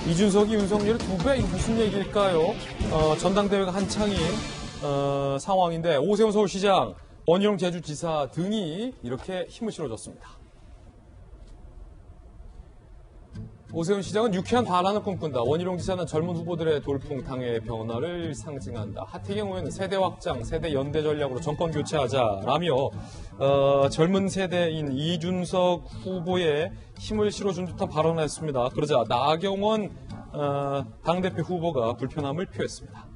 이준석이 윤석열의 2배? 이거 무슨 얘기일까요? 전당대회가 한창인 상황인데 오세훈 서울시장, 원희룡 제주지사 등이 이렇게 힘을 실어줬습니다. 오세훈 시장은 유쾌한 반란을 꿈꾼다. 원희룡 지사는 젊은 후보들의 돌풍 당의 변화를 상징한다. 하태경 의원은 세대 확장, 세대 연대 전략으로 정권 교체하자라며 젊은 세대인 이준석 후보에 힘을 실어준 듯한 발언을 했습니다. 그러자 나경원 당대표 후보가 불편함을 표했습니다.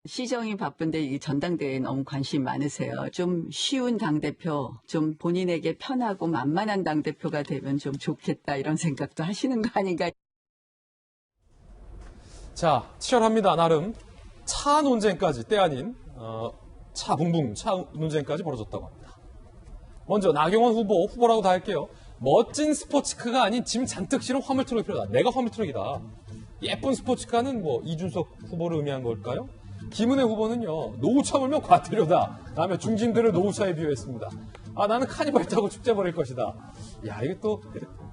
시정이 바쁜데 이 전당대회에 너무 관심 많으세요. 좀 쉬운 당대표, 좀 본인에게 편하고 만만한 당대표가 되면 좀 좋겠다 이런 생각도 하시는 거 아닌가. 자, 치열합니다. 나름 차 논쟁까지 때 아닌 차 논쟁까지 벌어졌다고 합니다. 먼저 나경원 후보라고 다 할게요. 멋진 스포츠카가 아닌 짐 잔뜩 실은 화물트럭이 필요하다. 내가 화물트럭이다. 예쁜 스포츠카는 이준석 후보를 의미한 걸까요? 김은혜 후보는요, 노후차 몰면 과태료다. 다음에 중진들을 노후차에 비유했습니다. 나는 카니발 타고 축제 벌일 것이다. 야, 이게 또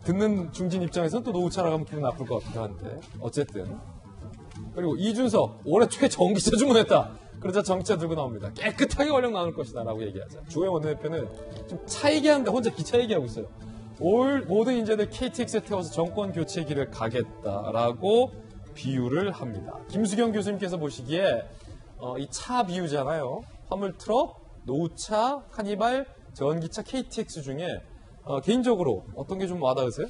듣는 중진 입장에서는 또 노후차라고 하면 기분 나쁠 것 같기도 한데 어쨌든. 그리고 이준석 올해 최전기차 주문했다. 그러자 전기차 들고 나옵니다. 깨끗하게 원령 나올 것이다 라고 얘기하자. 주호영 원내대표는 좀 차 얘기하는데 혼자 기차 얘기하고 있어요. 올 모든 인재들 KTX에 태워서 정권 교체 길을 가겠다라고 비유를 합니다. 김수경 교수님께서 보시기에 이 차 비유잖아요. 화물트럭, 노후차, 카니발, 전기차, KTX 중에 개인적으로 어떤 게 좀 와닿으세요?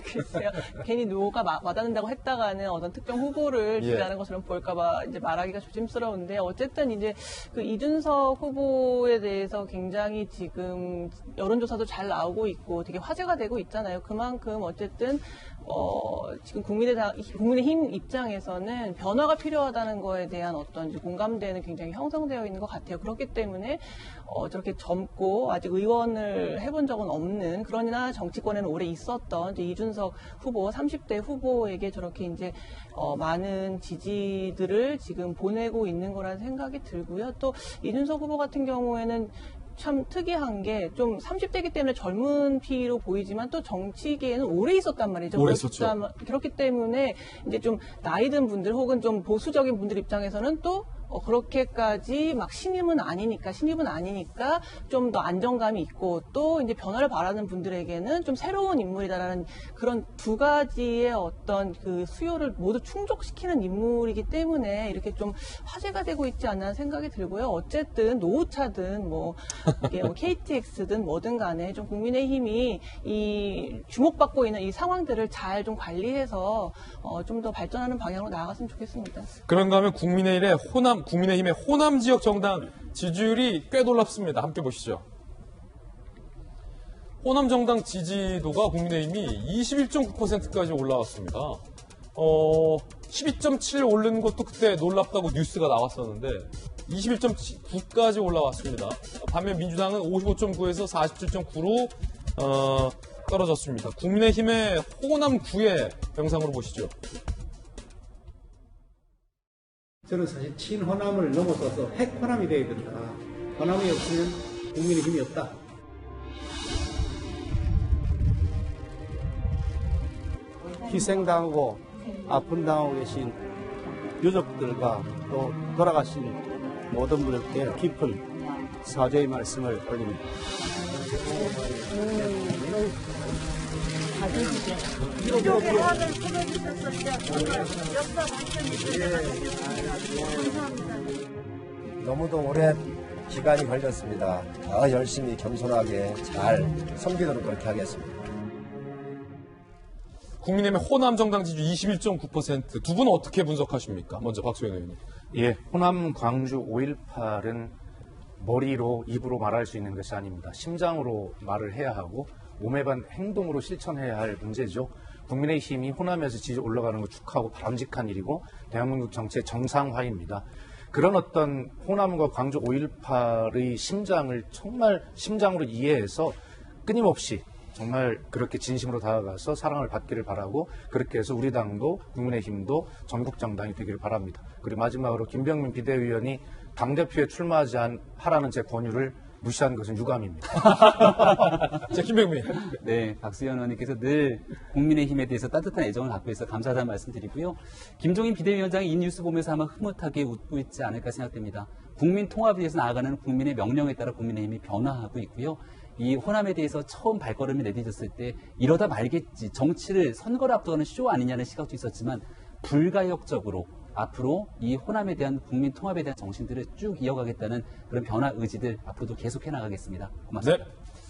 글쎄요. 괜히 노가 와닿는다고 했다가는 어떤 특정 후보를 기대하는 것처럼 보일까봐 이제 말하기가 조심스러운데 어쨌든 이제 그 이준석 후보에 대해서 굉장히 지금 여론조사도 잘 나오고 있고 되게 화제가 되고 있잖아요. 그만큼 어쨌든 지금 국민의힘 입장에서는 변화가 필요하다는 거에 대한 어떤 이제 공감대는 굉장히 형성되어 있는 것 같아요. 그렇기 때문에 저렇게 젊고 아직 의원을 해본 적은 없는 그러나 정치권에는 오래 있었던 이제 이준석 후보 30대 후보에게 저렇게 이제 많은 지지들을 지금 보내고 있는 거라는 생각이 들고요. 또 이준석 후보 같은 경우에는 참 특이한 게 좀 30대이기 때문에 젊은 피로 보이지만 또 정치계에는 오래 있었단 말이죠. 오래 있었죠. 그렇기 때문에 이제 좀 나이 든 분들 혹은 좀 보수적인 분들 입장에서는 또 그렇게까지 막 신입은 아니니까 좀 더 안정감이 있고 또 이제 변화를 바라는 분들에게는 좀 새로운 인물이다라는 그런 두 가지의 어떤 그 수요를 모두 충족시키는 인물이기 때문에 이렇게 좀 화제가 되고 있지 않나 생각이 들고요. 어쨌든 노후차든 이게 KTX든 뭐든 간에 좀 국민의힘이 이 주목받고 있는 이 상황들을 잘 좀 관리해서 좀 더 발전하는 방향으로 나아갔으면 좋겠습니다. 그런가 하면 국민의힘의 호남 지역 정당 지지율이 꽤 놀랍습니다. 함께 보시죠. 호남 정당 지지도가 국민의힘이 21.9%까지 올라왔습니다. 12.7 오른 것도 그때 놀랍다고 뉴스가 나왔었는데 21.9까지 올라왔습니다. 반면 민주당은 55.9에서 47.9로 떨어졌습니다. 국민의힘의 호남 9의 영상으로 보시죠. 저는 사실 친호남을 넘어서서 핵호남이 되어야 된다. 호남이 없으면 국민의힘이 없다. 희생당하고 아픔당하고 계신 유족들과 또 돌아가신 모든 분들께 깊은 사죄의 말씀을 올립니다. 너무도 오랜 기간이 걸렸습니다. 더 열심히 겸손하게 잘 섬기도록 그렇게 하겠습니다. 국민의힘의 호남 정당 지지율 21.9%. 두 분은 어떻게 분석하십니까? 먼저 박수현 의원님. 예, 호남 광주 5.18은 머리로 입으로 말할 수 있는 것이 아닙니다. 심장으로 말을 해야 하고 몸에 반 행동으로 실천해야 할 문제죠. 국민의힘이 호남에서 지지 올라가는 거 축하하고 바람직한 일이고 대한민국 정치의 정상화입니다. 그런 어떤 호남과 광주 5.18의 심장을 정말 심장으로 이해해서 끊임없이 정말 그렇게 진심으로 다가가서 사랑을 받기를 바라고 그렇게 해서 우리 당도 국민의힘도 전국 정당이 되기를 바랍니다. 그리고 마지막으로 김병민 비대위원이 당대표에 출마하지 하라는 제 권유를 무시한 것은 유감입니다. 자, 김병민. 네, 박수현 의원님께서 늘 국민의힘에 대해서 따뜻한 애정을 갖고 있어 감사하다는 말씀드리고요. 김종인 비대위원장이 이 뉴스 보면서 아마 흐뭇하게 웃고 있지 않을까 생각됩니다. 국민 통합을 위해서 나아가는 국민의 명령에 따라 국민의힘이 변화하고 있고요. 이 호남에 대해서 처음 발걸음을 내딛었을 때 이러다 말겠지, 정치를 선거를 앞두고는 쇼 아니냐는 시각도 있었지만 불가역적으로 앞으로 이 호남에 대한 국민 통합에 대한 정신들을 쭉 이어가겠다는 그런 변화 의지들 앞으로도 계속해 나가겠습니다. 고맙습니다. 네.